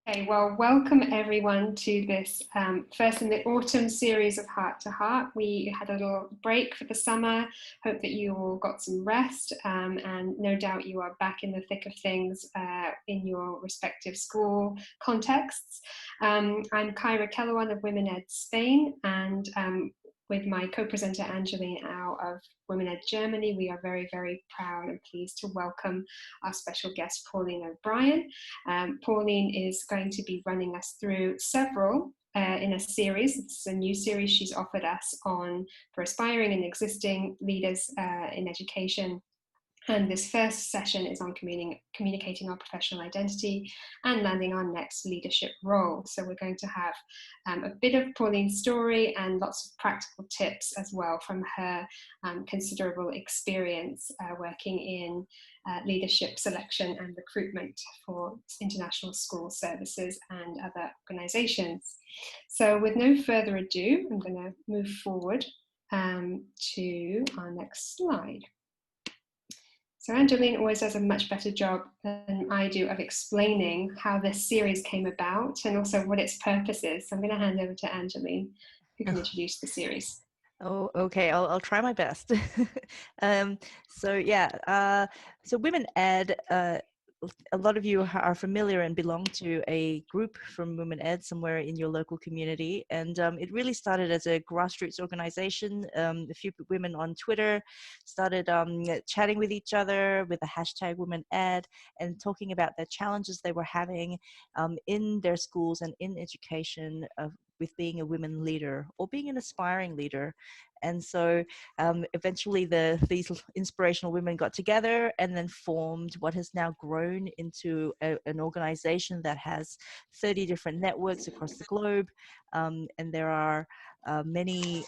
Okay, well, welcome everyone to this first in the autumn series of Heart to Heart. We had a little break for the summer. Hope that you all got some rest, and no doubt you are back in the thick of things in your respective school contexts. I'm Kyra Kellerwan of Women Ed Spain, and with my co-presenter Angeline Au of Women Ed Germany, we are very, very proud and pleased to welcome our special guest, Pauline O'Brien. Pauline is going to be running us through several in a series. It's a new series she's offered us for aspiring and existing leaders in education. And this first session is on communicating our professional identity and landing our next leadership role. So we're going to have a bit of Pauline's story and lots of practical tips as well from her considerable experience working in leadership selection and recruitment for international school services and other organizations. So with no further ado, I'm going to move forward to our next slide. So Angeline always does a much better job than I do of explaining how this series came about and also what its purpose is. So I'm going to hand over to Angeline, who can introduce the series. Oh, okay. I'll try my best. So Women Ed, a lot of you are familiar and belong to a group from Women Ed somewhere in your local community. And it really started as a grassroots organization. A few women on Twitter started chatting with each other with the hashtag Women Ed and talking about the challenges they were having in their schools and in education with being a women leader or being an aspiring leader. And so eventually these inspirational women got together and then formed what has now grown into an organization that has 30 different networks across the globe. And there are many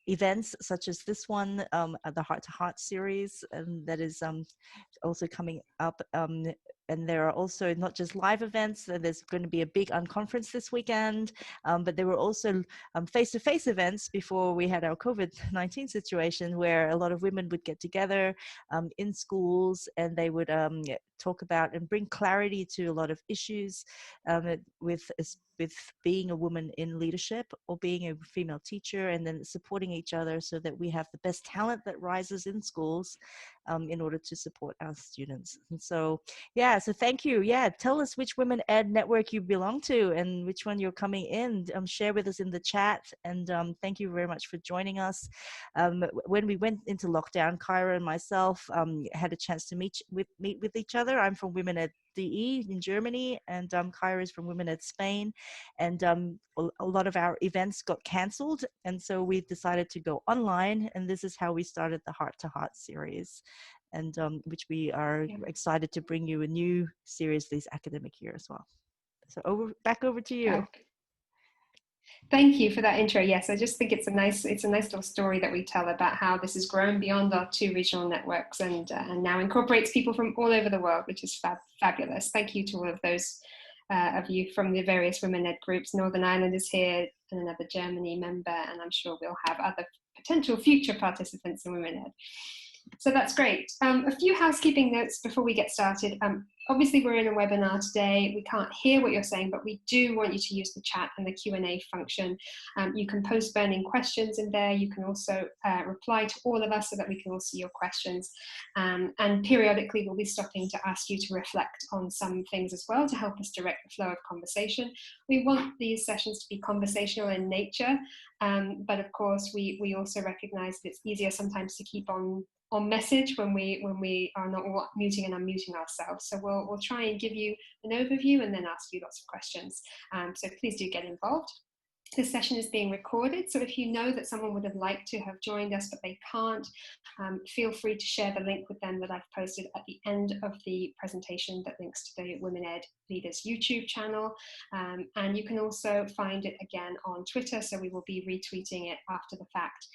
events such as this one, the Heart to Heart series, and that is also coming up. And there are also not just live events. There's going to be a big unconference this weekend, but there were also face-to-face events before we had our COVID-19 situation, where a lot of women would get together in schools and they would talk about and bring clarity to a lot of issues with being a woman in leadership or being a female teacher, and then supporting each other so that we have the best talent that rises in schools in order to support our students. And so, so thank you. Tell us which Women Ed network you belong to and which one you're coming in. Share with us in the chat. And thank you very much for joining us. When we went into lockdown, Kyra and myself had a chance to meet with each other. I'm from Women Ed DE in Germany, and Kyra is from Women Ed Spain, and a lot of our events got cancelled, and so we decided to go online, and this is how we started the Heart to Heart series, and which we are excited to bring you a new series this academic year as well. So back over to you. Thank you for that intro. Yes, I just think it's a nice little story that we tell about how this has grown beyond our 2 regional networks and now incorporates people from all over the world, which is fabulous. Thank you to all of those of you from the various Women Ed groups. Northern Ireland is here, and another Germany member, and I'm sure we'll have other potential future participants in Women Ed. So that's great. A few housekeeping notes before we get started. Obviously, we're in a webinar today. We can't hear what you're saying, but we do want you to use the chat and the Q&A function. You can post burning questions in there. You can also reply to all of us so that we can all see your questions. And periodically, we'll be stopping to ask you to reflect on some things as well to help us direct the flow of conversation. We want these sessions to be conversational in nature, but of course, we also recognize that it's easier sometimes to keep on message when we are not muting and unmuting ourselves. So we'll try and give you an overview and then ask you lots of questions. So please do get involved. This session is being recorded, so if you know that someone would have liked to have joined us but they can't, feel free to share the link with them that I've posted at the end of the presentation that links to the Women Ed Leaders YouTube channel. And you can also find it again on Twitter, so we will be retweeting it after the fact,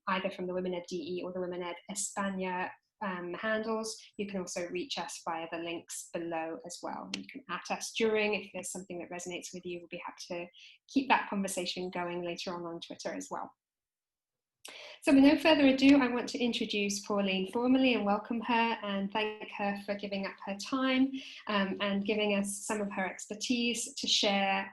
either from the Women Ed DE or the Women Ed España handles. You can also reach us via the links below as well. You can at us during, if there's something that resonates with you. We'll be happy to keep that conversation going later on Twitter as well. So with no further ado, I want to introduce Pauline formally and welcome her and thank her for giving up her time and giving us some of her expertise to share.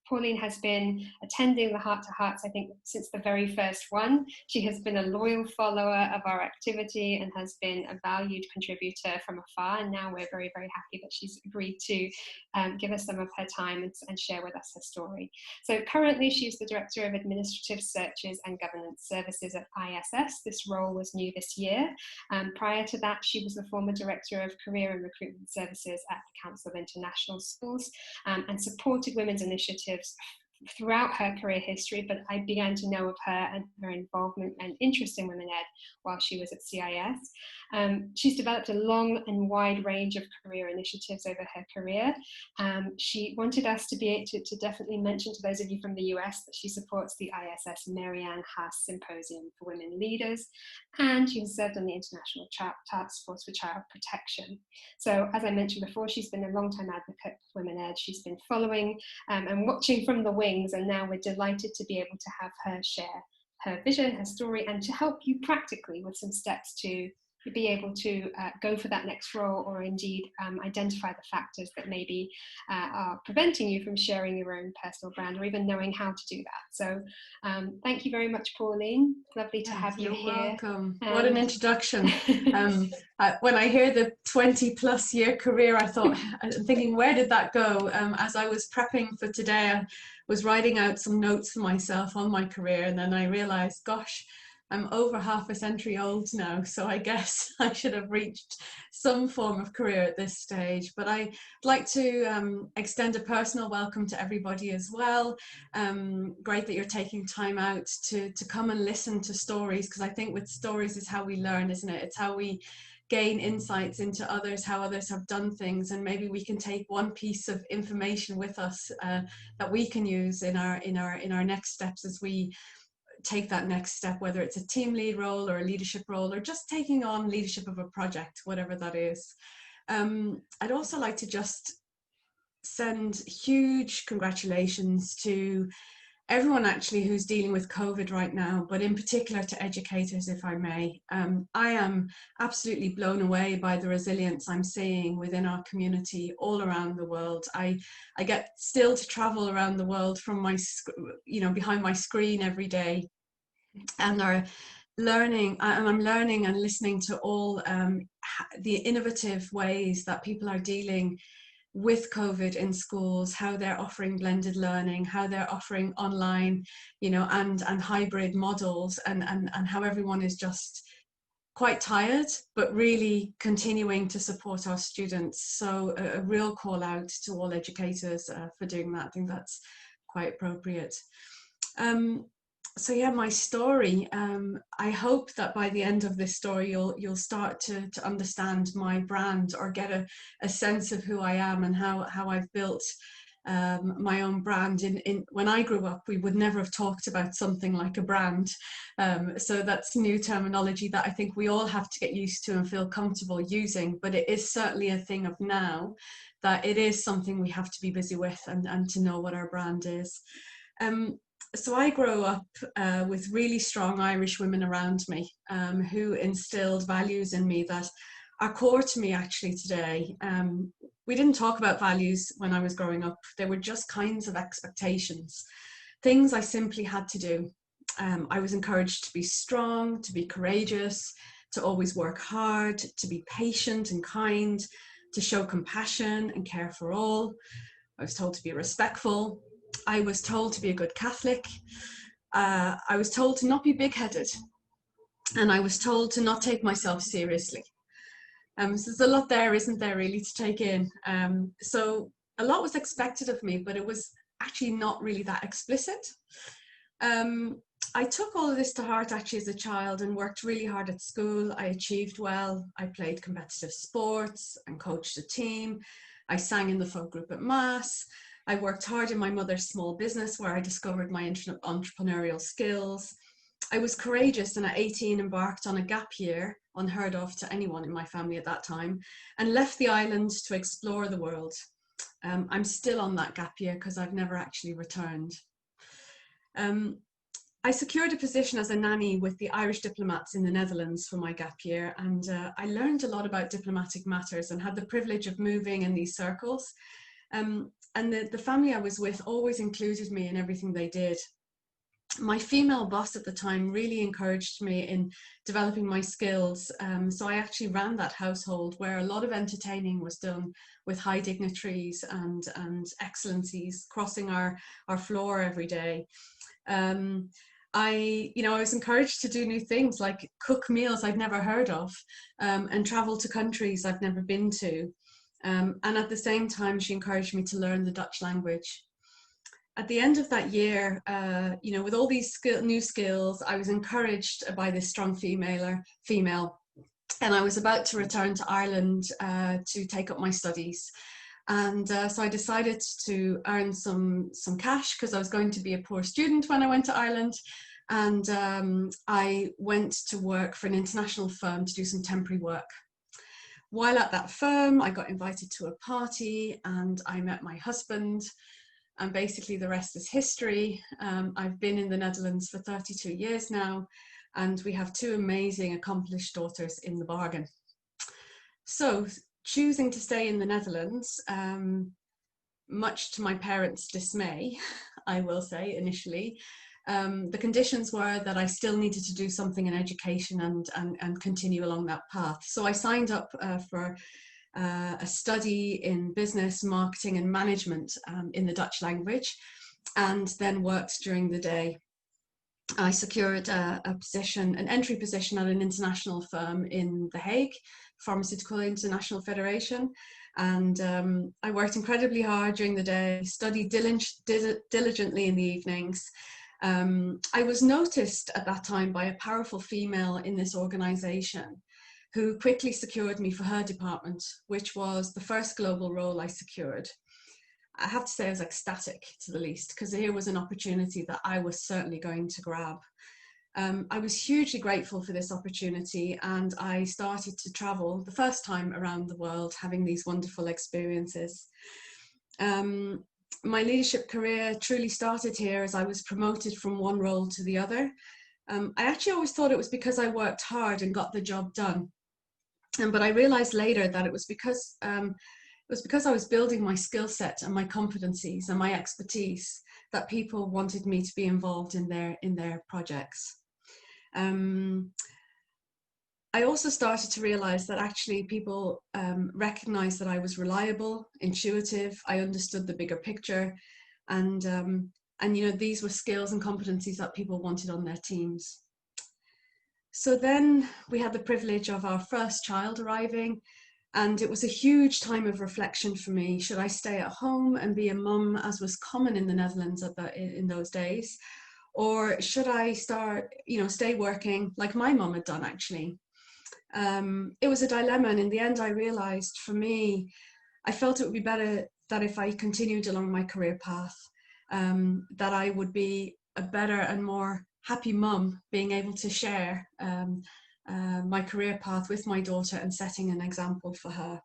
Pauline has been attending the Heart to Hearts, I think, since the very first one. She has been a loyal follower of our activity and has been a valued contributor from afar. And now we're very, very happy that she's agreed to give us some of her time and share with us her story. So currently she's the Director of Administrative Searches and Governance Services at ISS. This role was new this year. Prior to that, she was the former Director of Career and Recruitment Services at the Council of International Schools and supported women's initiatives throughout her career history, but I began to know of her and her involvement and interest in women ed while she was at CIS. She's developed a long and wide range of career initiatives over her career. She wanted us to be able to definitely mention to those of you from the US that she supports the ISS Marianne Haas Symposium for Women Leaders, and she has served on the International Task Force for Child Protection. So as I mentioned before, she's been a long-time advocate for women ed. She's been following and watching from the wings, and now we're delighted to be able to have her share her vision, her story, and to help you practically with some steps to be able to go for that next role, or indeed identify the factors that maybe are preventing you from sharing your own personal brand, or even knowing how to do that. So thank you very much, Pauline. Lovely to have you here. You're welcome. What an introduction. When I hear the 20+ year career, I'm thinking, where did that go? As I was prepping for today, I was writing out some notes for myself on my career, and then I realized, gosh, I'm over half a century old now, so I guess I should have reached some form of career at this stage. But I'd like to extend a personal welcome to everybody as well. Great that you're taking time out to come and listen to stories, because I think with stories is how we learn, isn't it? It's how we gain insights into others, how others have done things, and maybe we can take one piece of information with us that we can use in our next steps as we take that next step, whether it's a team lead role or a leadership role, or just taking on leadership of a project, whatever that is. I'd also like to just send huge congratulations to everyone actually who's dealing with COVID right now, but in particular to educators, if I may. I am absolutely blown away by the resilience I'm seeing within our community all around the world. I get still to travel around the world from my, behind my screen every day, and I'm learning and listening to all the innovative ways that people are dealing with COVID in schools, how they're offering blended learning, how they're offering online, and hybrid models, and how everyone is just quite tired, but really continuing to support our students. So a real call out to all educators for doing that. I think that's quite appropriate. So yeah, my story. I hope that by the end of this story, you'll start to understand my brand, or get a sense of who I am and how I've built my own brand. When I grew up, we would never have talked about something like a brand. So that's new terminology that I think we all have to get used to and feel comfortable using. But it is certainly a thing of now, that it is something we have to be busy with and to know what our brand is. So I grew up with really strong Irish women around me who instilled values in me that are core to me actually today. We didn't talk about values when I was growing up. They were just kinds of expectations, things I simply had to do. I was encouraged to be strong, to be courageous, to always work hard, to be patient and kind, to show compassion and care for all. I was told to be respectful. I was told to be a good Catholic. I was told to not be big-headed. And I was told to not take myself seriously. So there's a lot there, isn't there, really, to take in. So a lot was expected of me, but it was actually not really that explicit. I took all of this to heart actually as a child and worked really hard at school. I achieved well. I played competitive sports and coached a team. I sang in the folk group at Mass. I worked hard in my mother's small business where I discovered my entrepreneurial skills. I was courageous and at 18 embarked on a gap year, unheard of to anyone in my family at that time, and left the island to explore the world. I'm still on that gap year because I've never actually returned. I secured a position as a nanny with the Irish diplomats in the Netherlands for my gap year, and I learned a lot about diplomatic matters and had the privilege of moving in these circles. And the family I was with always included me in everything they did. My female boss at the time really encouraged me in developing my skills. So I actually ran that household where a lot of entertaining was done with high dignitaries and excellencies crossing our floor every day. I was encouraged to do new things like cook meals I'd never heard of, and travel to countries I've never been to. And at the same time, she encouraged me to learn the Dutch language. At the end of that year, with all these new skills, I was encouraged by this strong female, and I was about to return to Ireland to take up my studies. And so I decided to earn some cash because I was going to be a poor student when I went to Ireland. And I went to work for an international firm to do some temporary work. While at that firm, I got invited to a party and I met my husband. And basically the rest is history. I've been in the Netherlands for 32 years now, and we have two amazing, accomplished daughters in the bargain. So choosing to stay in the Netherlands, much to my parents' dismay, I will say initially, the conditions were that I still needed to do something in education and continue along that path. So I signed up for a study in business, marketing and management in the Dutch language, and then worked during the day. I secured an entry position at an international firm in The Hague, Pharmaceutical International Federation, and I worked incredibly hard during the day, studied diligently in the evenings. I was noticed at that time by a powerful female in this organization who quickly secured me for her department, which was the first global role I secured. I have to say I was ecstatic, to the least, because here was an opportunity that I was certainly going to grab. I was hugely grateful for this opportunity, and I started to travel the first time around the world, having these wonderful experiences. My leadership career truly started here as I was promoted from one role to the other. I actually always thought it was because I worked hard and got the job done. But I realized later that it was because I was building my skill set and my competencies and my expertise that people wanted me to be involved in their projects. I also started to realize that actually people recognized that I was reliable, intuitive, I understood the bigger picture, and these were skills and competencies that people wanted on their teams. So then we had the privilege of our first child arriving, and it was a huge time of reflection for me. Should I stay at home and be a mum, as was common in the Netherlands in those days? Or should I stay working like my mum had done, actually? It was a dilemma, and in the end I realized, for me, I felt it would be better that if I continued along my career path, that I would be a better and more happy mum, being able to share my career path with my daughter and setting an example for her.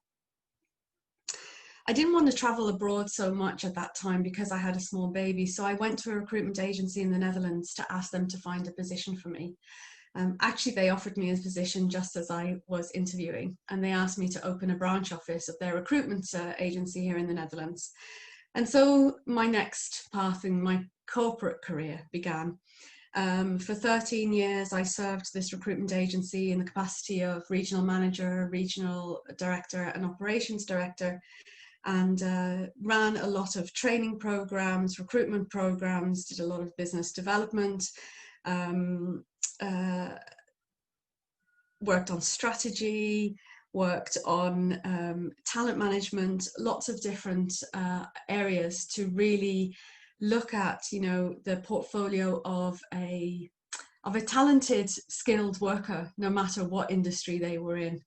I didn't want to travel abroad so much at that time because I had a small baby, so I went to a recruitment agency in the Netherlands to ask them to find a position for me. Actually, they offered me a position just as I was interviewing, and they asked me to open a branch office of their recruitment agency here in the Netherlands. And so my next path in my corporate career began. For 13 years, I served this recruitment agency in the capacity of regional manager, regional director, and operations director, and ran a lot of training programs, recruitment programs, did a lot of business development, worked on strategy, worked on talent management, lots of different areas to really look at, the portfolio of a talented, skilled worker, no matter what industry they were in.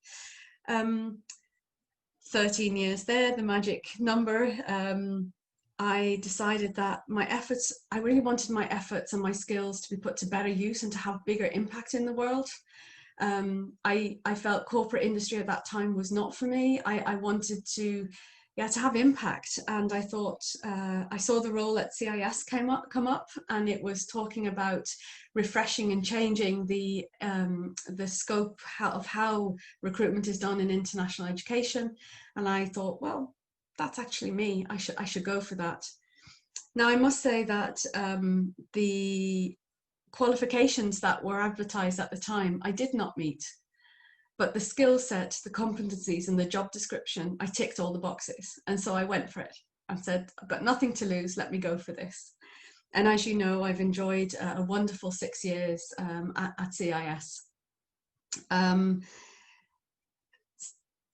13 years there, the magic number. I decided that I really wanted my efforts and my skills to be put to better use and to have bigger impact in the world. I felt corporate industry at that time was not for me. I wanted to to have impact. And I thought, I saw the role at CIS come up, and it was talking about refreshing and changing the scope of how recruitment is done in international education. And I thought, well, that's actually me. I should go for that. Now, I must say that the qualifications that were advertised at the time, I did not meet. But the skill set, the competencies, and the job description, I ticked all the boxes. And so I went for it. I said, I've got nothing to lose, let me go for this. And as you know, I've enjoyed a wonderful 6 years at CIS.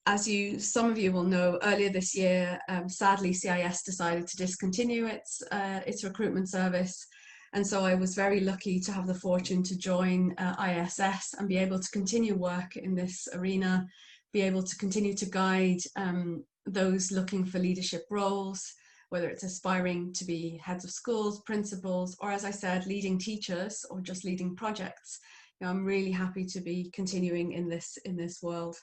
As some of you will know, earlier this year, sadly, CIS decided to discontinue its recruitment service. And so I was very lucky to have the fortune to join ISS and be able to continue work in this arena, be able to continue to guide those looking for leadership roles, whether it's aspiring to be heads of schools, principals, or, as I said, leading teachers or just leading projects. You know, I'm really happy to be continuing in this world.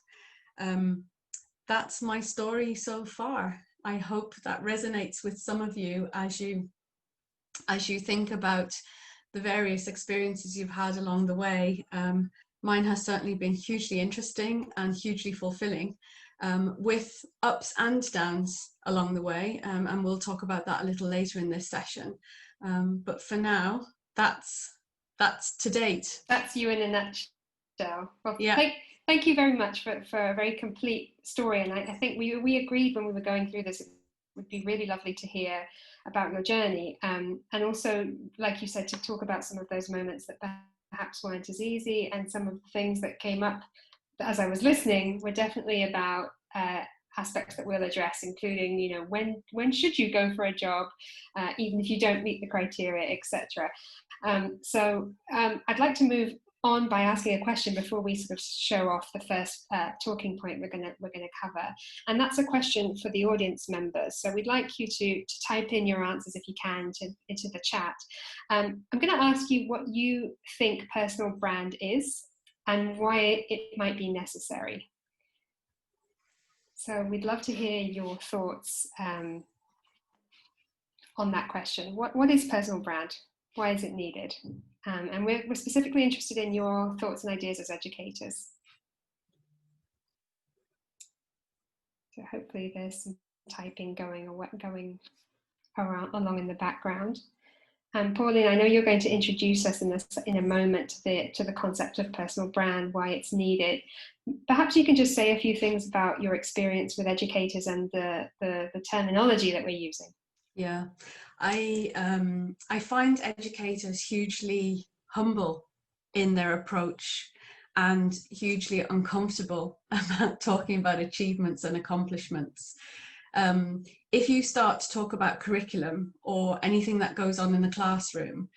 That's my story so far. I hope that resonates with some of you as you think about the various experiences you've had along the way. Mine has certainly been hugely interesting and hugely fulfilling, with ups and downs along the way, and we'll talk about that a little later in this session. But for now, that's to date. That's you in a nutshell. Well, yeah. Thank you very much for a very complete story. And I think we agreed when we were going through this, it would be really lovely to hear about your journey. And also, like you said, to talk about some of those moments that perhaps weren't as easy, and some of the things that came up as I was listening were definitely about aspects that we'll address, including, you know, when should you go for a job, even if you don't meet the criteria, etc. So I'd like to move on by asking a question before we sort of show off the first talking point we're gonna cover, and that's a question for the audience members. So we'd like you to type in your answers, if you can, into the chat. I'm going to ask you what you think personal brand is and why it might be necessary. So we'd love to hear your thoughts on that question. What is personal brand? Why is it needed? And we're specifically interested in your thoughts and ideas as educators. So hopefully there's some typing going around, along in the background. Pauline, I know you're going to introduce us in a moment to the concept of personal brand, why it's needed. Perhaps you can just say a few things about your experience with educators and the terminology that we're using. Yeah, I find educators hugely humble in their approach and hugely uncomfortable about talking about achievements and accomplishments. If you start to talk about curriculum or anything that goes on in the classroom,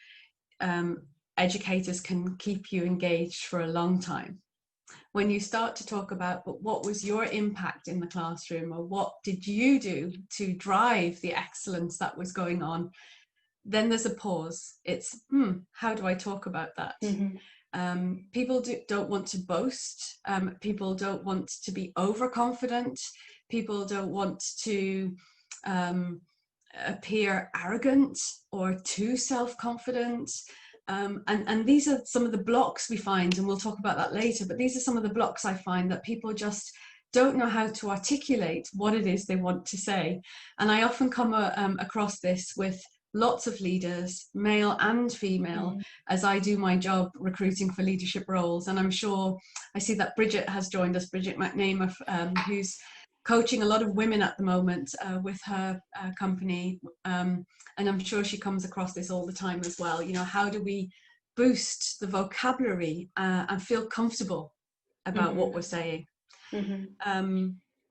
educators can keep you engaged for a long time. When you start to talk about, but what was your impact in the classroom, or what did you do to drive the excellence that was going on, then there's a pause. It's, how do I talk about that? Mm-hmm. People don't want to boast. People don't want to be overconfident. People don't want to appear arrogant or too self-confident. And these are some of the blocks we find, and we'll talk about that later, but these are some of the blocks I find that people just don't know how to articulate what it is they want to say. And I often come across this with lots of leaders, male and female, as I do my job recruiting for leadership roles. And I'm sure, I see that Bridget has joined us, Bridget McNamee, who's coaching a lot of women at the moment with her company, and I'm sure she comes across this all the time as well. You know, how do we boost the vocabulary and feel comfortable about what we're saying?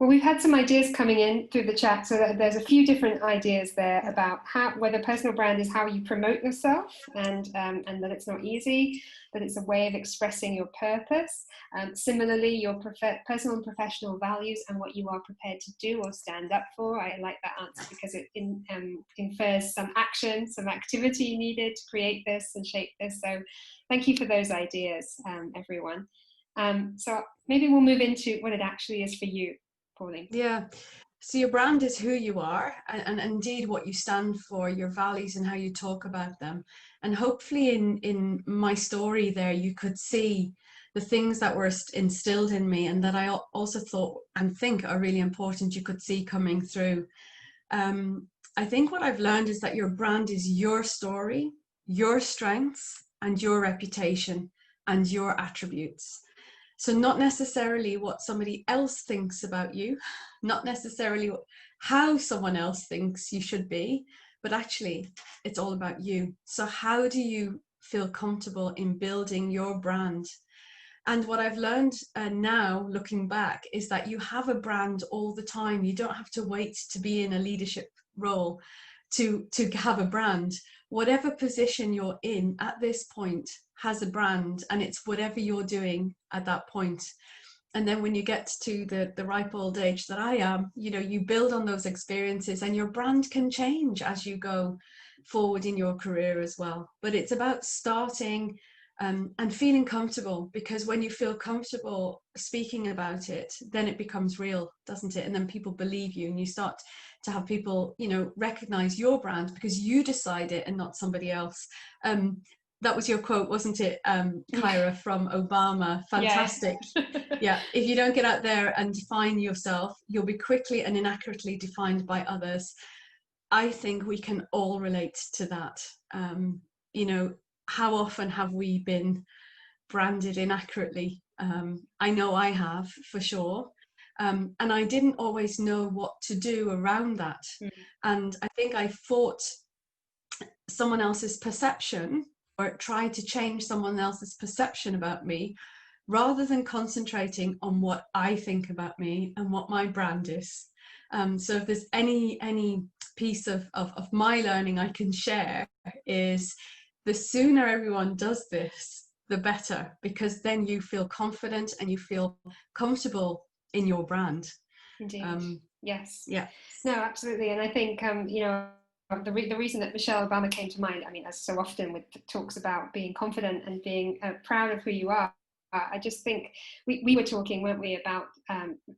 Well, we've had some ideas coming in through the chat, so that there's a few different ideas there about whether personal brand is how you promote yourself, and that it's not easy, that it's a way of expressing your purpose. Similarly, your personal and professional values and what you are prepared to do or stand up for. I like that answer because it infers some action, some activity needed to create this and shape this. So thank you for those ideas, everyone. So maybe we'll move into what it actually is for you, Pauline. Yeah, So your brand is who you are, and indeed what you stand for, your values and how you talk about them. And hopefully in my story there, you could see the things that were instilled in me and that I also thought and think are really important, you could see coming through. I think what I've learned is that your brand is your story, your strengths and your reputation and your attributes. So not necessarily what somebody else thinks about you, not necessarily how someone else thinks you should be, but actually it's all about you. So how do you feel comfortable in building your brand? And what I've learned now, looking back, is that you have a brand all the time. You don't have to wait to be in a leadership role to have a brand. Whatever position you're in at this point has a brand, and it's whatever you're doing at that point. And then when you get to the ripe old age that I am, you know, you build on those experiences and your brand can change as you go forward in your career as well. But it's about starting and feeling comfortable, because when you feel comfortable speaking about it, then it becomes real, doesn't it? And then people believe you, and you start to have people, you know, recognize your brand because you decide it and not somebody else. That was your quote, wasn't it, Kyra, from Obama? Fantastic. Yeah, if you don't get out there and define yourself, you'll be quickly and inaccurately defined by others. I think we can all relate to that. You know, how often have we been branded inaccurately? I know I have, for sure. And I didn't always know what to do around that. And I think I fought someone else's perception, or tried to change someone else's perception about me, rather than concentrating on what I think about me and what my brand is. So if there's any piece of my learning I can share, is the sooner everyone does this, the better, because then you feel confident and you feel comfortable in your brand. Indeed. Yes. Yeah. No, absolutely. And I think, you know, the reason that Michelle Obama came to mind, I mean, as so often with talks about being confident and being proud of who you are, I just think we were talking, weren't we, about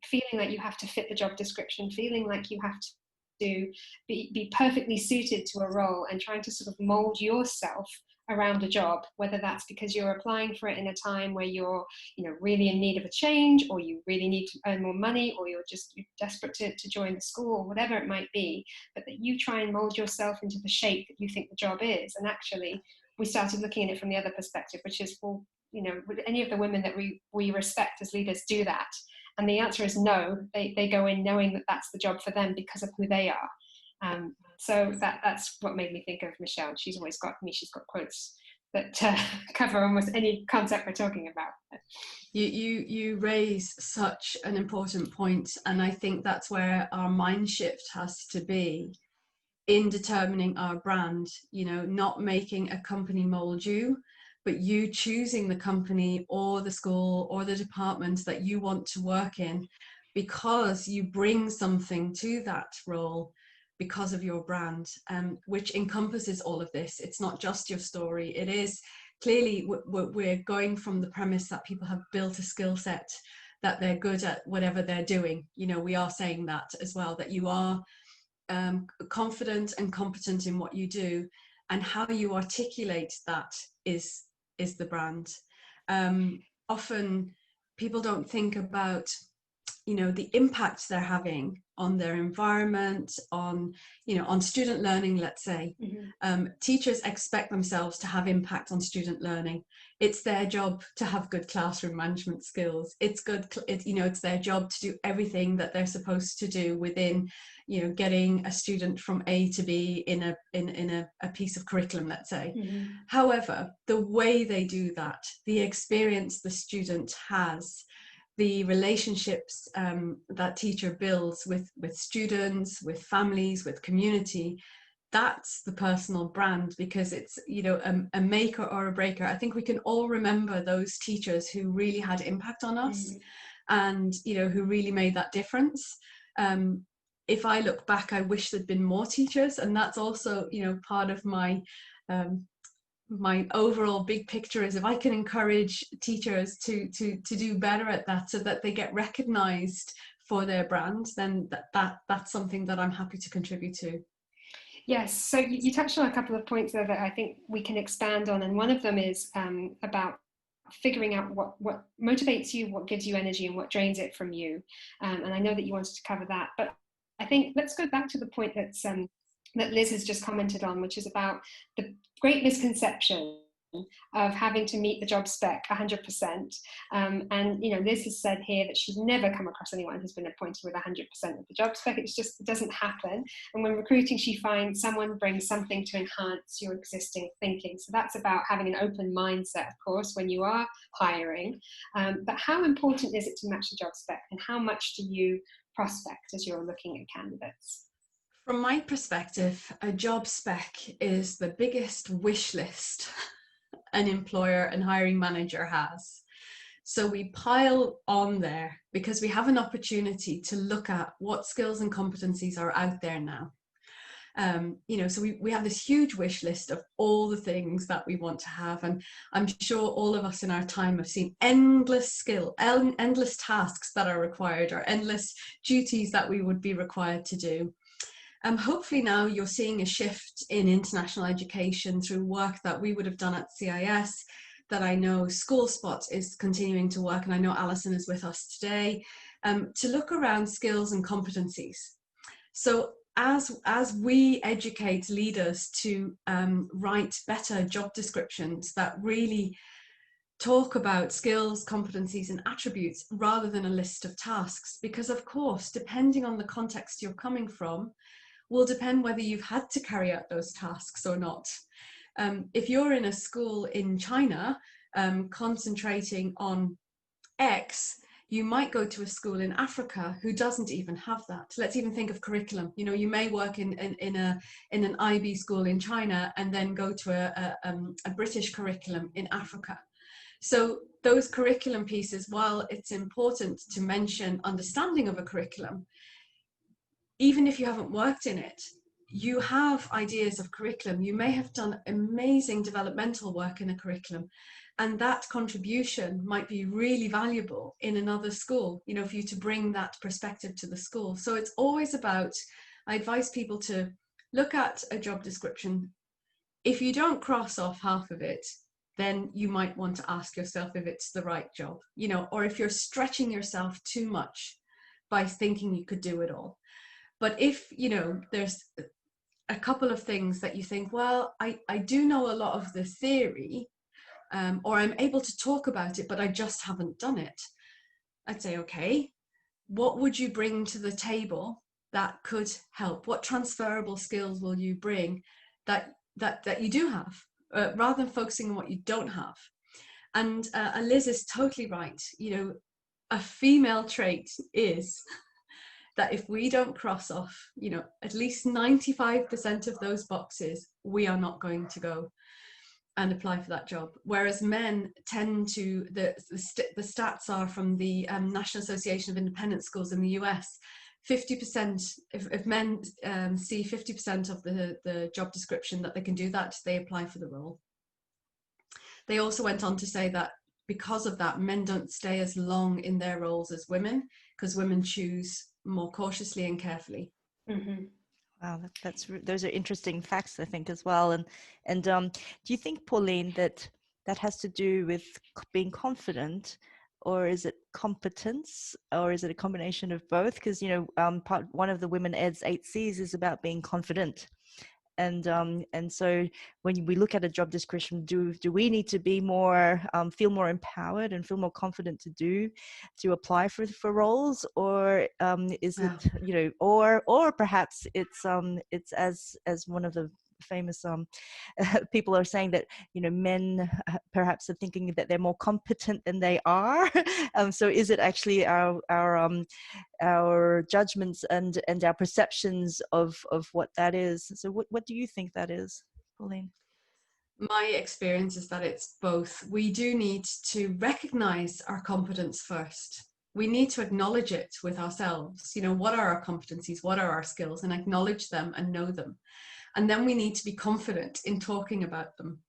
feeling like you have to fit the job description, feeling like you have to be perfectly suited to a role, and trying to sort of mold yourself around a job, whether that's because you're applying for it in a time where you're, you know, really in need of a change, or you really need to earn more money, or you're desperate to join the school, or whatever it might be, but that you try and mold yourself into the shape that you think the job is. And actually we started looking at it from the other perspective, which is, well, you know, would any of the women that we respect as leaders do that? And the answer is no. They go in knowing that that's the job for them because of who they are. So that's what made me think of Michelle. She's always got quotes that cover almost any concept we're talking about. You raise such an important point, and I think that's where our mind shift has to be in determining our brand. You know, not making a company mold you, but you choosing the company or the school or the department that you want to work in, because you bring something to that role because of your brand, which encompasses all of this. It's not just your story. It is clearly, we're going from the premise that people have built a skill set, that they're good at whatever they're doing. You know, we are saying that as well, that you are confident and competent in what you do, and how you articulate that is the brand. Often people don't think about, you know, the impact they're having on their environment, on, you know, on student learning, let's say. Teachers expect themselves to have impact on student learning. It's their job to have good classroom management skills. It's their job to do everything that they're supposed to do within, you know, getting a student from A to B in a piece of curriculum, let's say. However, the way they do that, the experience the student has, the relationships that teacher builds with students, with families, with community, that's the personal brand, because it's, you know, a maker or a breaker. I think we can all remember those teachers who really had impact on us, and, you know, who really made that difference. If I look back, I wish there'd been more teachers, and that's also, you know, part of my my overall big picture is, if I can encourage teachers to do better at that, so that they get recognized for their brand, then that's something that I'm happy to contribute to. Yes, so you touched on a couple of points there that I think we can expand on, and one of them is about figuring out what motivates you, what gives you energy, and what drains it from you. And I know that you wanted to cover that, but I think let's go back to the point that Liz has just commented on, which is about the great misconception of having to meet the job spec 100%. And Liz has said here that she's never come across anyone who's been appointed with 100% of the job spec. It doesn't happen. And when recruiting, she finds someone brings something to enhance your existing thinking. So that's about having an open mindset, of course, when you are hiring. But how important is it to match the job spec, and how much do you prospect as you're looking at candidates? From my perspective, a job spec is the biggest wish list an employer and hiring manager has. So we pile on there because we have an opportunity to look at what skills and competencies are out there now. So we have this huge wish list of all the things that we want to have, and I'm sure all of us in our time have seen endless tasks that are required, or endless duties that we would be required to do. Hopefully now you're seeing a shift in international education through work that we would have done at CIS, that I know School Spot is continuing to work, and I know Alison is with us today, to look around skills and competencies. So as we educate leaders to write better job descriptions that really talk about skills, competencies, and attributes rather than a list of tasks, because of course, depending on the context you're coming from, will depend whether you've had to carry out those tasks or not. If you're in a school in China concentrating on X, you might go to a school in Africa who doesn't even have that. Let's even think of curriculum. You may work in an IB school in China and then go to a British curriculum in Africa. So those curriculum pieces, while it's important to mention understanding of a curriculum, even if you haven't worked in it, you have ideas of curriculum. You may have done amazing developmental work in a curriculum, and that contribution might be really valuable in another school, for you to bring that perspective to the school. So it's always about, I advise people to look at a job description. If you don't cross off half of it, then you might want to ask yourself if it's the right job, or if you're stretching yourself too much by thinking you could do it all. But if, there's a couple of things that you think, well, I do know a lot of the theory, or I'm able to talk about it, but I just haven't done it. I'd say, okay, what would you bring to the table that could help? What transferable skills will you bring that you do have, rather than focusing on what you don't have? And Liz is totally right. A female trait is that if we don't cross off, at least 95% of those boxes, we are not going to go and apply for that job. Whereas men tend to, the stats are from the National Association of Independent Schools in the US, 50%, if men see 50% of the job description that they can do that, they apply for the role. They also went on to say that because of that, men don't stay as long in their roles as women, because women choose more cautiously and carefully. Mm-hmm. Wow, those are interesting facts, I think, as well. And do you think, Pauline, that has to do with being confident, or is it competence, or is it a combination of both? Because one of the Women Ed's 8 C's is about being confident. And so when we look at a job description, do we need to be more, feel more empowered and feel more confident to apply for roles, or is it, or perhaps it's as one of the famous people are saying that men perhaps are thinking that they're more competent than they are. So is it actually our judgments and our perceptions of what that is? So what do you think that is, Pauline? My experience is that it's both. We do need to recognize our competence first. We need to acknowledge it with ourselves. What are our competencies? What are our skills? And acknowledge them and know them. And then we need to be confident in talking about them.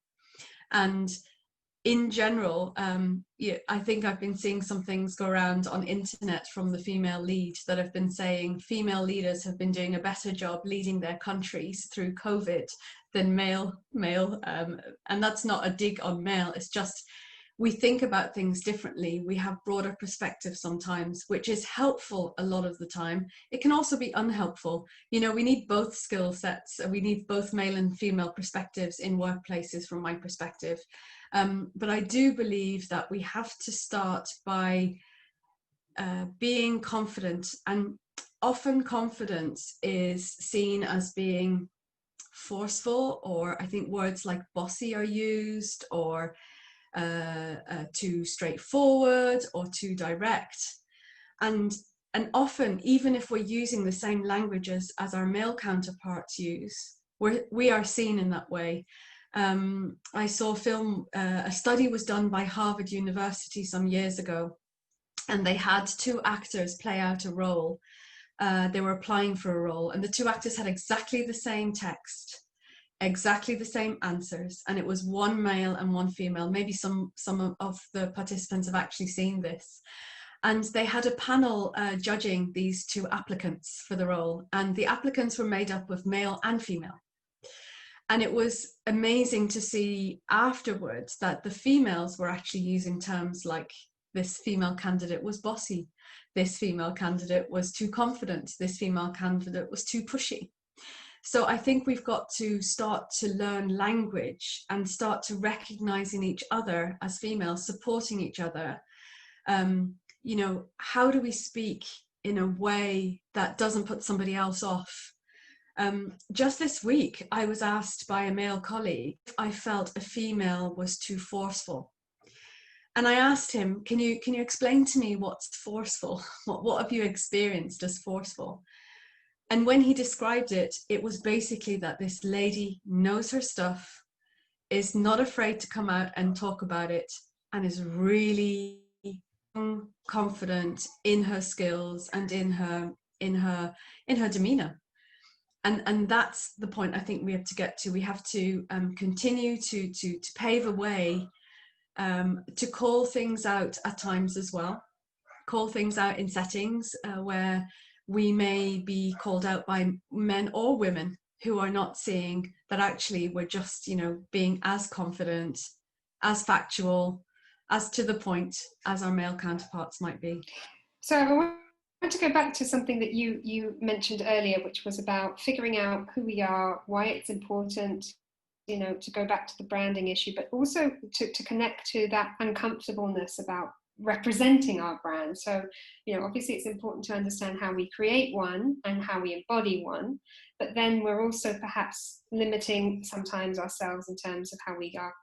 And in general, yeah, I think I've been seeing some things go around on internet from the female lead that have been saying female leaders have been doing a better job leading their countries through COVID than male. And that's not a dig on male, it's just we think about things differently. We have broader perspectives sometimes, which is helpful a lot of the time. It can also be unhelpful. You know, we need both skill sets. We need both male and female perspectives in workplaces, from my perspective. But I do believe that we have to start by being confident, and often confidence is seen as being forceful, or I think words like bossy are used, or too straightforward or too direct. And often, even if we're using the same languages as our male counterparts use, we are seen in that way. I saw a study was done by Harvard University some years ago, and they had two actors play out a role. They were applying for a role, and the two actors had exactly the same text, exactly the same answers, and it was one male and one female. Maybe some of the participants have actually seen this. And they had a panel judging these two applicants for the role, and the applicants were made up of male and female. And it was amazing to see afterwards that the females were actually using terms like, this female candidate was bossy, this female candidate was too confident, this female candidate was too pushy. So I think we've got to start to learn language and start to recognize in each other as females, supporting each other. You know, how do we speak in a way that doesn't put somebody else off? Just this week, I was asked by a male colleague if I felt a female was too forceful. And I asked him, can you explain to me what's forceful? What have you experienced as forceful? And when he described it, it was basically that this lady knows her stuff, is not afraid to come out and talk about it, and is really confident in her skills and in her demeanor. And that's the point I think we have to get to. We have to continue to pave a way to call things out at times as well. Call things out in settings where we may be called out by men or women who are not seeing that actually we're just, you know, being as confident, as factual, as to the point as our male counterparts might be. So I want to go back to something that you mentioned earlier, which was about figuring out who we are, why it's important, you know, to go back to the branding issue, but also to connect to that uncomfortableness about representing our brand. So, you know, obviously it's important to understand how we create one and how we embody one, but then we're also perhaps limiting sometimes ourselves in terms of how we are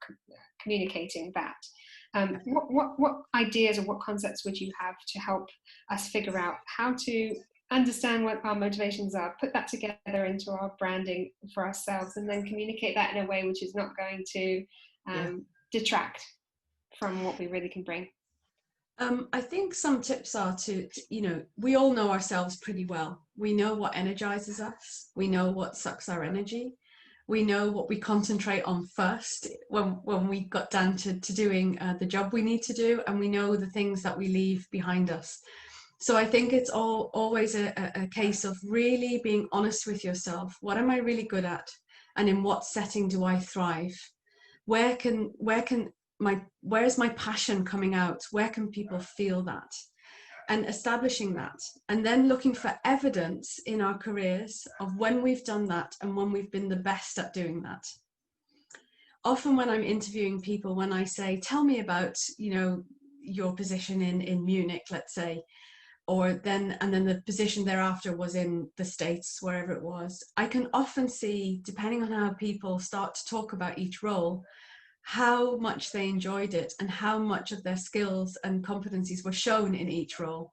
communicating that. What ideas or what concepts would you have to help us figure out how to understand what our motivations are, put that together into our branding for ourselves, and then communicate that in a way which is not going to detract from what we really can bring? I think some tips are to, you know, we all know ourselves pretty well. We know what energizes us. We know what sucks our energy. We know what we concentrate on first when we got down to doing the job we need to do, and we know the things that we leave behind us. So I think it's always a case of really being honest with yourself. What am I really good at? And in what setting do I thrive? Where's my passion coming out? Where can people feel that? And establishing that, and then looking for evidence in our careers of when we've done that and when we've been the best at doing that. Often when I'm interviewing people, when I say, tell me about, you know, your position in Munich, let's say, and then the position thereafter was in the States, wherever it was, I can often see, depending on how people start to talk about each role, how much they enjoyed it and how much of their skills and competencies were shown in each role.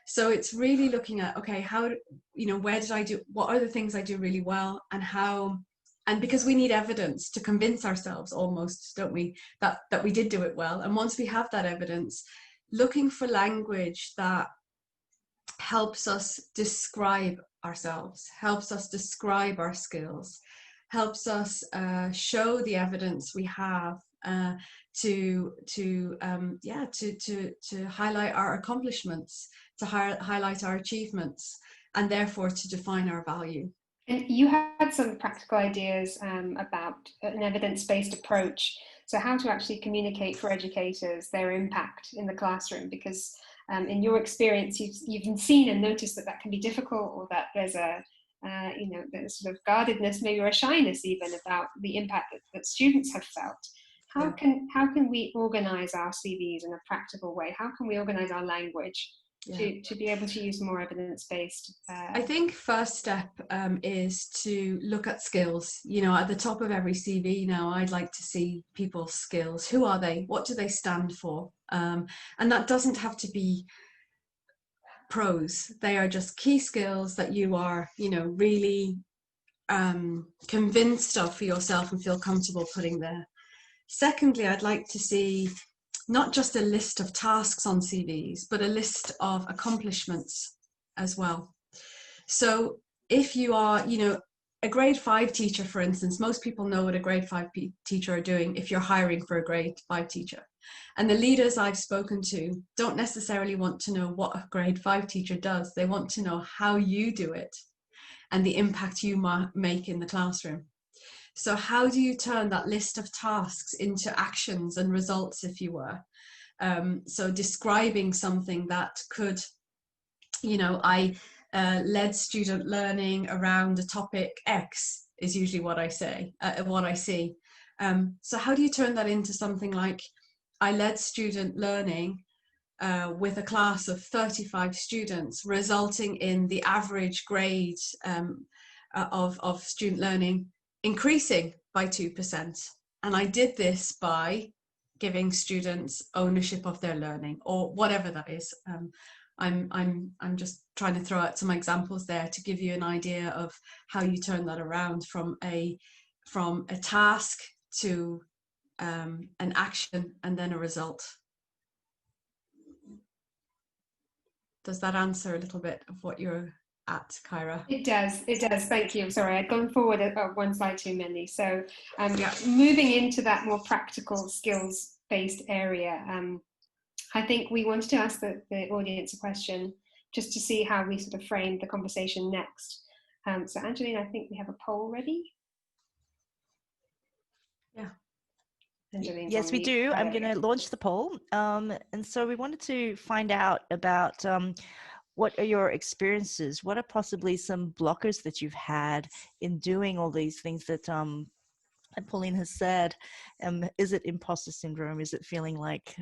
So it's really looking at, okay, how, you know, what are the things I do really well, and because we need evidence to convince ourselves almost, don't we, that we did do it well. And once we have that evidence, looking for language that helps us describe ourselves, helps us describe our skills, helps us show the evidence we have to highlight our accomplishments, to highlight our achievements, and therefore to define our value. And you had some practical ideas about an evidence-based approach. So how to actually communicate for educators their impact in the classroom, because in your experience, you've seen and noticed that that can be difficult, or that there's a there's sort of guardedness, maybe, or a shyness even, about the impact that students have felt. How can we organize our CVs in a practical way? How can we organize our language to be able to use more evidence-based? I think first step is to look at skills. You know, at the top of every CV now, I'd like to see people's skills. Who are they? What do they stand for? And that doesn't have to be pros. They are just key skills that you are, you know, really convinced of for yourself and feel comfortable putting there. Secondly, I'd like to see not just a list of tasks on CVs, but a list of accomplishments as well. So if you are, you know, a grade 5 teacher, for instance, most people know what a grade 5 teacher are doing if you're hiring for a grade 5 teacher. And the leaders I've spoken to don't necessarily want to know what a grade 5 teacher does. They want to know how you do it and the impact you make in the classroom. So how do you turn that list of tasks into actions and results, if you were? So describing something that could, you know, I led student learning around a topic X is usually what I say, what I see. So how do you turn that into something like, I led student learning with a class of 35 students, resulting in the average grade of student learning increasing by 2%. And I did this by giving students ownership of their learning, or whatever that is. I'm just trying to throw out some examples there to give you an idea of how you turn that around from a task to an action and then a result. Does that answer a little bit of what you're at, Kyra? It does, thank you. Sorry, I'd gone forward one slide too many. So moving into that more practical skills-based area, I think we wanted to ask the audience a question just to see how we sort of frame the conversation next. So Angeline, I think we have a poll ready. Yeah. Angeline's yes, we do. I'm going to launch the poll. And so we wanted to find out about what are your experiences? What are possibly some blockers that you've had in doing all these things that Pauline has said? Is it imposter syndrome? Is it feeling like,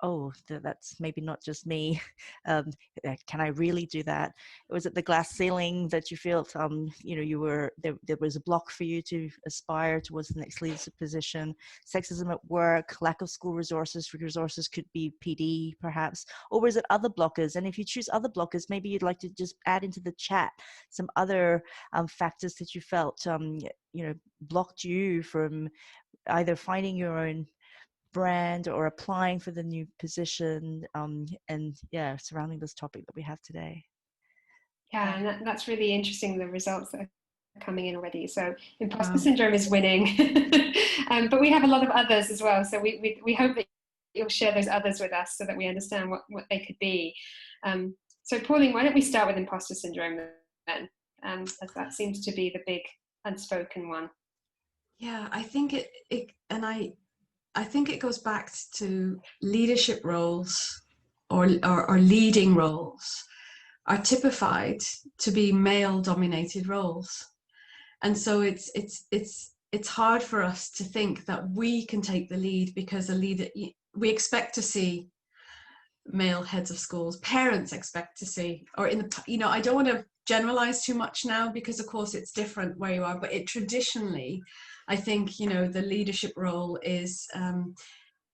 oh, that's maybe not just me? Can I really do that? Was it the glass ceiling that you felt, you know, you were there was a block for you to aspire towards the next leadership position? Sexism at work, lack of school resources. Resources could be PD, perhaps, or was it other blockers? And if you choose other blockers, maybe you'd like to just add into the chat some other factors that you felt, you know, blocked you from either finding your own brand or applying for the new position, and surrounding this topic that we have today. Yeah, and that's really interesting, the results that are coming in already. So imposter syndrome is winning, but we have a lot of others as well. So we hope that you'll share those others with us so that we understand what they could be. So Pauline, why don't we start with imposter syndrome then, as that seems to be the big unspoken one. Yeah, I think I think it goes back to leadership roles or leading roles are typified to be male-dominated roles, and so it's hard for us to think that we can take the lead, because we expect to see male heads of schools, parents expect to see, or I don't want to generalize too much now, because of course it's different where you are, but it traditionally, I think, the leadership role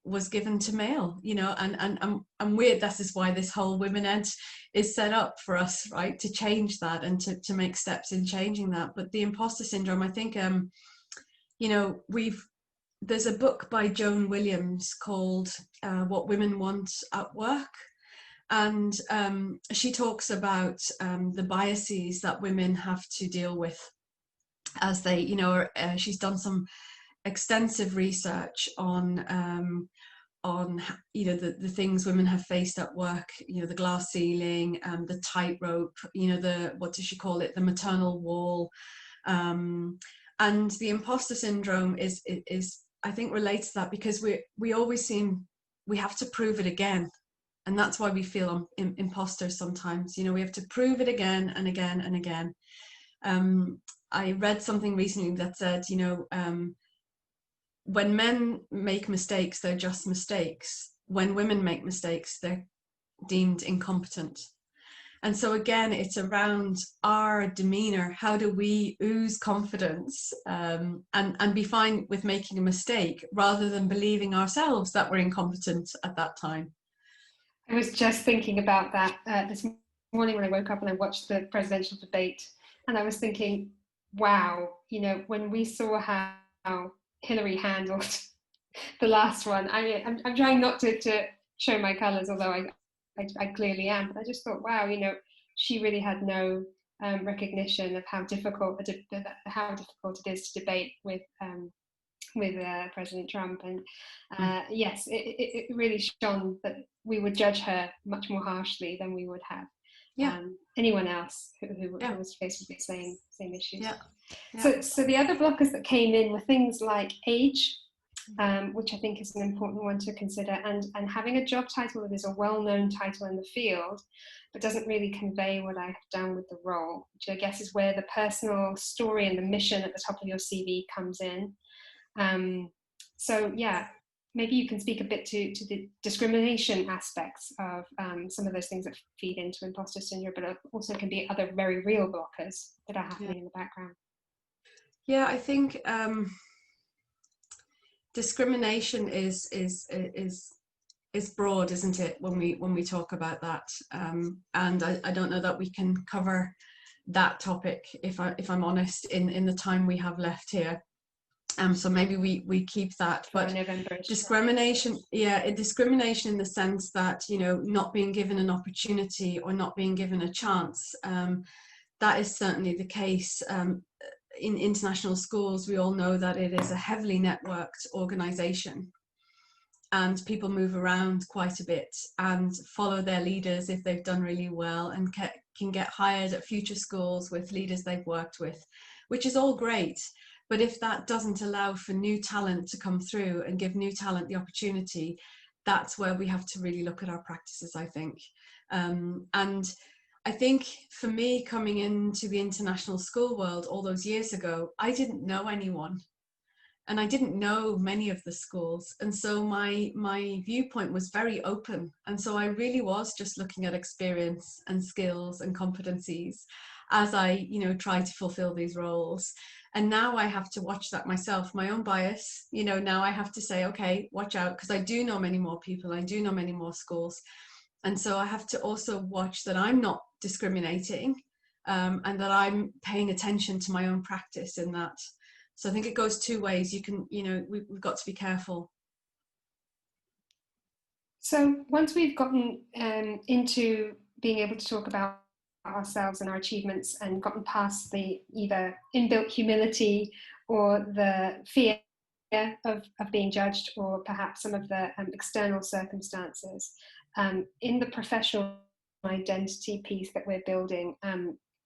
was given to male, and weird. This is why this whole Women Ed is set up for us, right, to change that and to make steps in changing that. But the imposter syndrome, I think, there's a book by Joan Williams called What Women Want at Work. And she talks about the biases that women have to deal with as they, she's done some extensive research on the things women have faced at work, the glass ceiling, the tightrope, what does she call it, the maternal wall, and the imposter syndrome is I think relates to that, because we always seem we have to prove it again, and that's why we feel imposters sometimes. We have to prove it again and again and again. I read something recently that said, when men make mistakes, they're just mistakes. When women make mistakes, they're deemed incompetent. And so again, it's around our demeanor. How do we ooze confidence and be fine with making a mistake, rather than believing ourselves that we're incompetent at that time? I was just thinking about that this morning when I woke up and I watched the presidential debate, and I was thinking, wow, when we saw how Hillary handled the last one, I'm trying not to show my colours, although I clearly am, but I just thought, wow, she really had no recognition of how difficult it is to debate with President Trump, and yes, it really shone that we would judge her much more harshly than we would have anyone else who was faced with the same issues. So the other blockers that came in were things like age, which I think is an important one to consider, and having a job title that is a well-known title in the field, but doesn't really convey what I have done with the role, which I guess is where the personal story and the mission at the top of your CV comes in. So yeah, maybe you can speak a bit to the discrimination aspects of some of those things that feed into imposter syndrome, but also can be other very real blockers that are happening in the background. Yeah, I think discrimination is broad, isn't it, when we talk about that? And I don't know that we can cover that topic, if I'm honest, in the time we have left here. So maybe we keep that. But discrimination, discrimination in the sense that, not being given an opportunity or not being given a chance, that is certainly the case. In international schools, we all know that it is a heavily networked organization, and people move around quite a bit and follow their leaders if they've done really well, and can get hired at future schools with leaders they've worked with, which is all great. But if that doesn't allow for new talent to come through and give new talent the opportunity, that's where we have to really look at our practices, I think. And I think for me, coming into the international school world all those years ago, I didn't know anyone, and I didn't know many of the schools. And so my viewpoint was very open. And so I really was just looking at experience and skills and competencies as I, try to fulfill these roles. And now I have to watch that myself, my own bias. Now I have to say, okay, watch out, because I do know many more people. I do know many more schools. And so I have to also watch that I'm not discriminating, and that I'm paying attention to my own practice in that. So I think it goes two ways. We've got to be careful. So once we've gotten into being able to talk about ourselves and our achievements, and gotten past the either inbuilt humility or the fear of being judged, or perhaps some of the external circumstances, in the professional identity piece that we're building,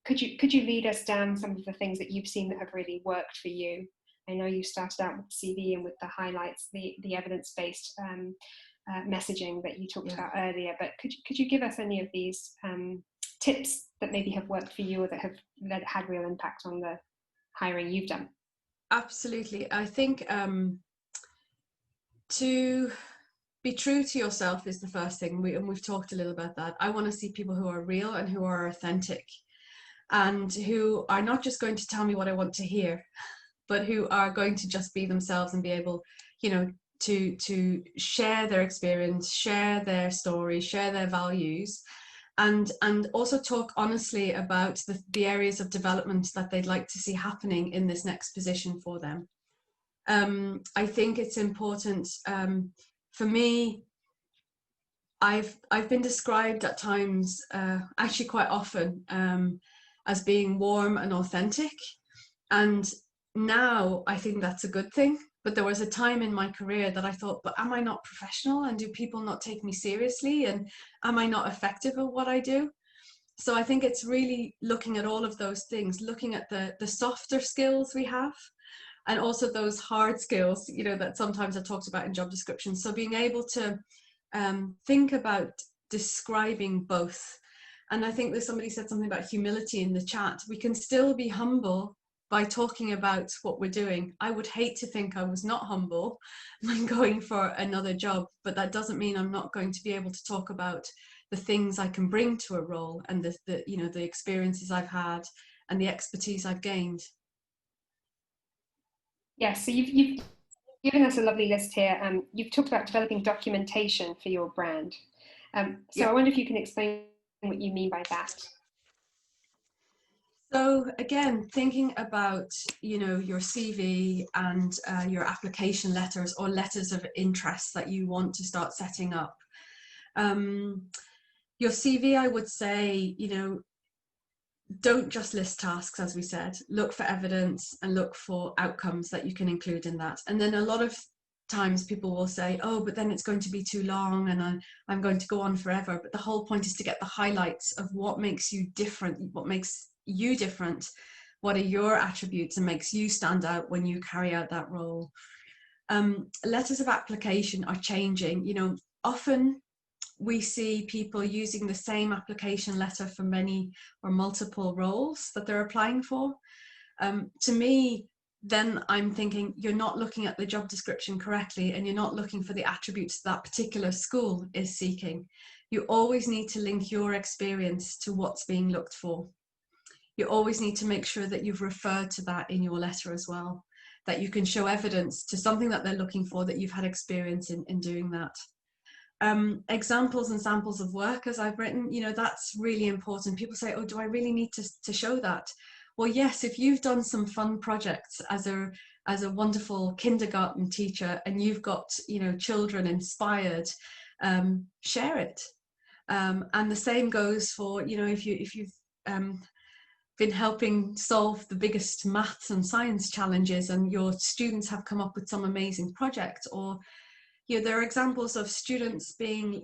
could you lead us down some of the things that you've seen that have really worked for you? I know you started out with the CV and with the highlights, the evidence-based messaging that you talked about earlier, but could you give us any of these tips that maybe have worked for you, or that had real impact on the hiring you've done? Absolutely. I think to be true to yourself is the first thing, and we've talked a little about that. I want to see people who are real and who are authentic, and who are not just going to tell me what I want to hear, but who are going to just be themselves and be able, to share their experience, share their story, share their values, and also talk honestly about the areas of development that they'd like to see happening in this next position for them. I think it's important. For me, I've been described at times, actually quite often, as being warm and authentic, and now I think that's a good thing. But there was a time in my career that I thought, but am I not professional? And do people not take me seriously? And am I not effective at what I do? So I think it's really looking at all of those things, looking at the softer skills we have, and also those hard skills, you know, that sometimes are talked about in job descriptions. So being able to think about describing both. And I think there's somebody said something about humility in the chat. We can still be humble by talking about what we're doing. I would hate to think I was not humble when going for another job, but that doesn't mean I'm not going to be able to talk about the things I can bring to a role, and the you know, the experiences I've had and the expertise I've gained. Yes, so you've given us a lovely list here. You've talked about developing documentation for your brand. So I wonder if you can explain what you mean by that. So again, thinking about, you know, your CV and your application letters or letters of interest that you want to start setting up. Your CV, I would say, you know, don't just list tasks, as we said. Look for evidence and look for outcomes that you can include in that. And then a lot of times people will say, oh, but then it's going to be too long and I'm going to go on forever. But the whole point is to get the highlights of what makes you different, what makes you different, what are your attributes and makes you stand out when you carry out that role. Letters of application are changing. You know, often we see people using the same application letter for many or multiple roles that they're applying for. To me, then I'm thinking you're not looking at the job description correctly, and you're not looking for the attributes that particular school is seeking. You always need to link your experience to what's being looked for. You always need to make sure that you've referred to that in your letter as well, that you can show evidence to something that they're looking for, that you've had experience in doing that. Examples and samples of work, as I've written, you know, that's really important. People say, oh, do I really need to show that? Well, yes, if you've done some fun projects as a wonderful kindergarten teacher and you've got, you know, children inspired, share it. And the same goes for, you know, if you've been helping solve the biggest maths and science challenges and your students have come up with some amazing project, or you know, there are examples of students being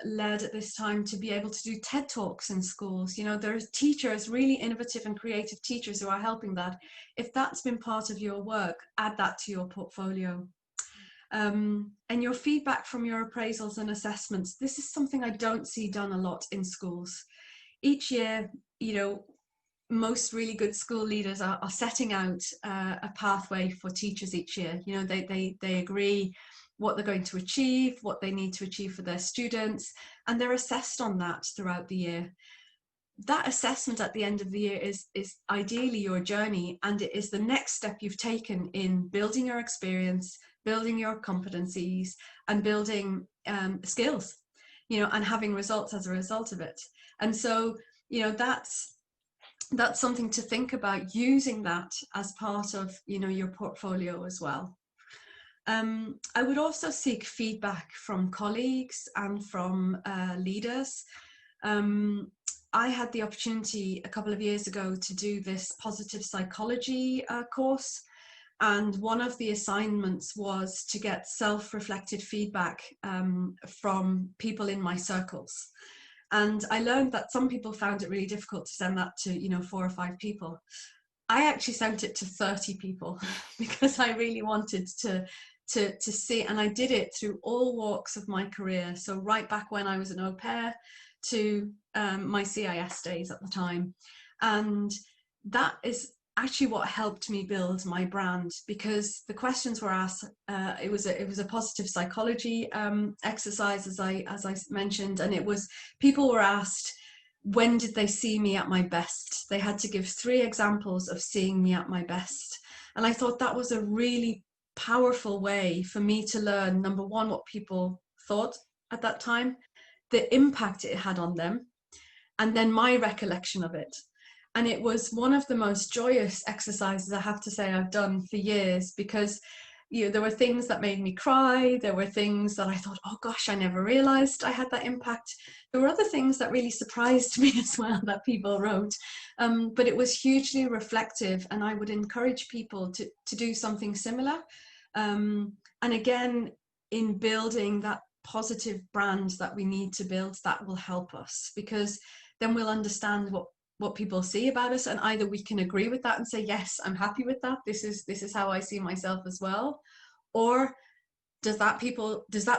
led at this time to be able to do TED Talks in schools. You know, there are teachers, really innovative and creative teachers who are helping that. If that's been part of your work, add that to your portfolio. And your feedback from your appraisals and assessments. This is something I don't see done a lot in schools. Each year, you know, most really good school leaders are setting out a pathway for teachers each year. You know, they agree what they're going to achieve, what they need to achieve for their students, and they're assessed on that throughout the year. That assessment at the end of the year is ideally your journey, and it is the next step you've taken in building your experience, building your competencies, and building skills, you know, and having results as a result of it. And so, you know, that's something to think about, using that as part of, you know, your portfolio as well. I would also seek feedback from colleagues and from leaders. I had the opportunity a couple of years ago to do this positive psychology course, and one of the assignments was to get self-reflected feedback from people in my circles. And I learned that some people found it really difficult to send that to, you know, 4 or 5 people. I actually sent it to 30 people because I really wanted to see, and I did it through all walks of my career. So right back when I was an au pair to my CIS days at the time. And that is actually what helped me build my brand, because the questions were asked, it was a positive psychology exercise, as I mentioned, and it was, people were asked, when did they see me at my best? They had to give 3 examples of seeing me at my best. And I thought that was a really powerful way for me to learn, number one, what people thought at that time, the impact it had on them, and then my recollection of it. And it was one of the most joyous exercises, I have to say, I've done for years, because you know, there were things that made me cry, there were things that I thought, oh gosh, I never realized I had that impact. There were other things that really surprised me as well that people wrote, but it was hugely reflective, and I would encourage people to do something similar. And again, in building that positive brand that we need to build, that will help us, because then we'll understand what people see about us, and either we can agree with that and say, yes, I'm happy with that, this is how I see myself as well, or does that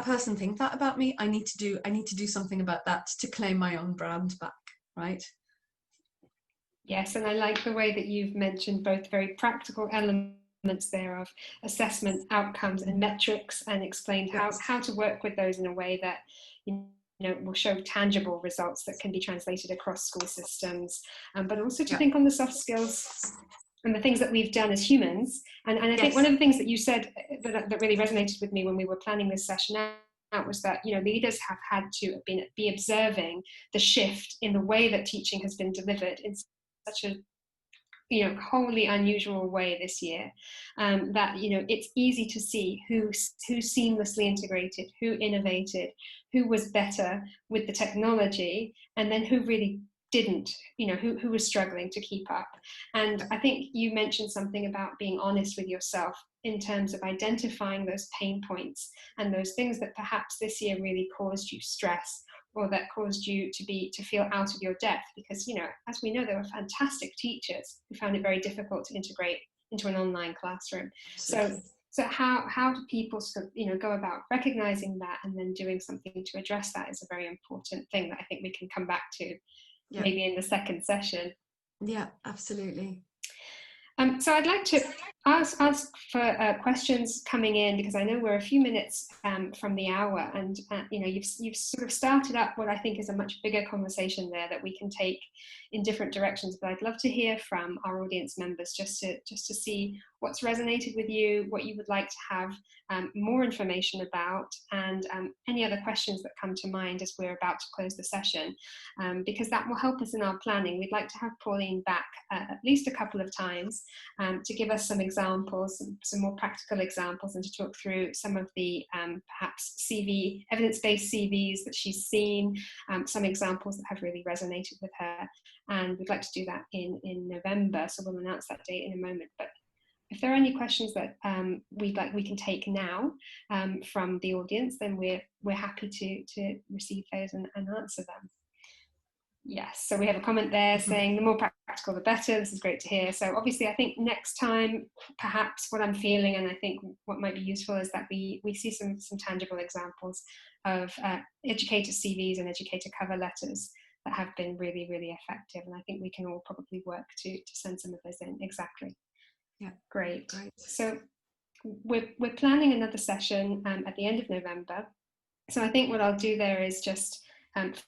person think that about me? I need to do something about that to claim my own brand back, right? Yes, and I like the way that you've mentioned both very practical elements there of assessment, outcomes and metrics, and explained how to work with those in a way that will show tangible results that can be translated across school systems, but also to think on the soft skills and the things that we've done as humans. And I think one of the things that you said that really resonated with me when we were planning this session out was that leaders have had to be observing the shift in the way that teaching has been delivered in such a wholly unusual way this year, that it's easy to see who seamlessly integrated, who innovated, who was better with the technology, and then who really didn't, who was struggling to keep up. And I think you mentioned something about being honest with yourself in terms of identifying those pain points and those things that perhaps this year really caused you stress, or that caused you to feel out of your depth, because as we know, there were fantastic teachers who found it very difficult to integrate into an online classroom. So how do people sort of go about recognizing that and then doing something to address that is a very important thing that I think we can come back to maybe in the second session. Yeah, absolutely. So I'd like to ask for questions coming in, because I know we're a few minutes from the hour, and you've sort of started up what I think is a much bigger conversation there that we can take in different directions. But I'd love to hear from our audience members just to see what's resonated with you, what you would like to have more information about, and any other questions that come to mind as we're about to close the session, because that will help us in our planning. We'd like to have Pauline back at least a couple of times to give us some examples, some more practical examples, and to talk through some of the perhaps evidence-based CVs that she's seen, some examples that have really resonated with her. And we'd like to do that in November, so we'll announce that date in a moment. But if there are any questions that we can take now from the audience, then we're happy to receive those and answer them. Yes, so we have a comment there saying the more practical the better. This is great to hear. So obviously I think next time, perhaps what I'm feeling, and I think what might be useful, is that we see some tangible examples of educator CVs and educator cover letters that have been really, really effective. And I think we can all probably work to send some of those in. Exactly. Yeah, great. So we're planning another session at the end of November. So I think what I'll do there is just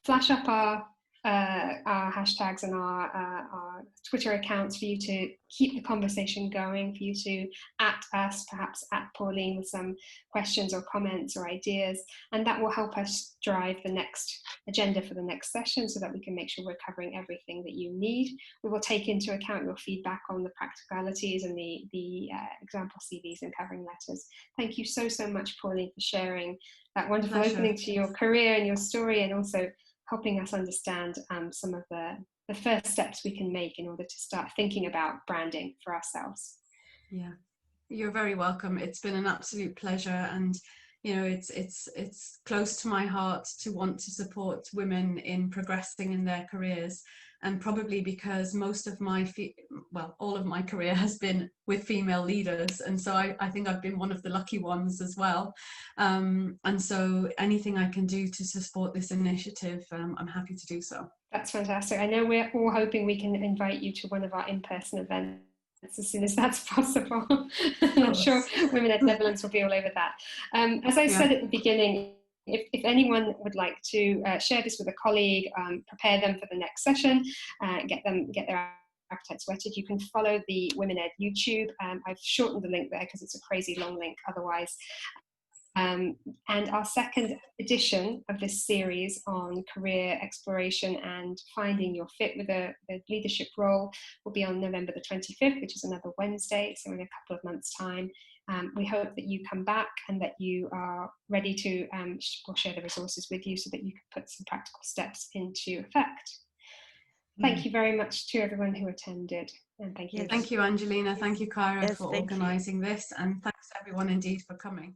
flash up our hashtags and our Twitter accounts for you to keep the conversation going, for you to at us, perhaps at Pauline, with some questions or comments or ideas, and that will help us drive the next agenda for the next session so that we can make sure we're covering everything that you need. We will take into account your feedback on the practicalities and the example CVs and covering letters. Thank you so much, Pauline, for sharing that wonderful opening to your career and your story, and also helping us understand some of the first steps we can make in order to start thinking about branding for ourselves. Yeah, you're very welcome. It's been an absolute pleasure, and it's close to my heart to want to support women in progressing in their careers, and probably because most of my all of my career has been with female leaders, and so I think I've been one of the lucky ones as well, and so anything I can do to support this initiative, I'm happy to do so. That's fantastic. I know we're all hoping we can invite you to one of our in-person events as soon as that's possible. I'm sure Women at Netherlands will be all over that. As I said at the beginning, if anyone would like to share this with a colleague, prepare them for the next session, get their appetites whetted, you can follow the Women Ed YouTube. I've shortened the link there because it's a crazy long link otherwise. And our second edition of this series on career exploration and finding your fit with a leadership role will be on November the 25th, which is another Wednesday, so in a couple of months' time. We hope that you come back and that you are ready to we'll share the resources with you so that you can put some practical steps into effect. Thank you very much to everyone who attended, and thank you. Yes. Thank you, Angelina. Thank you, Kyra, Yes, for thank you. organising this, and thanks everyone indeed for coming.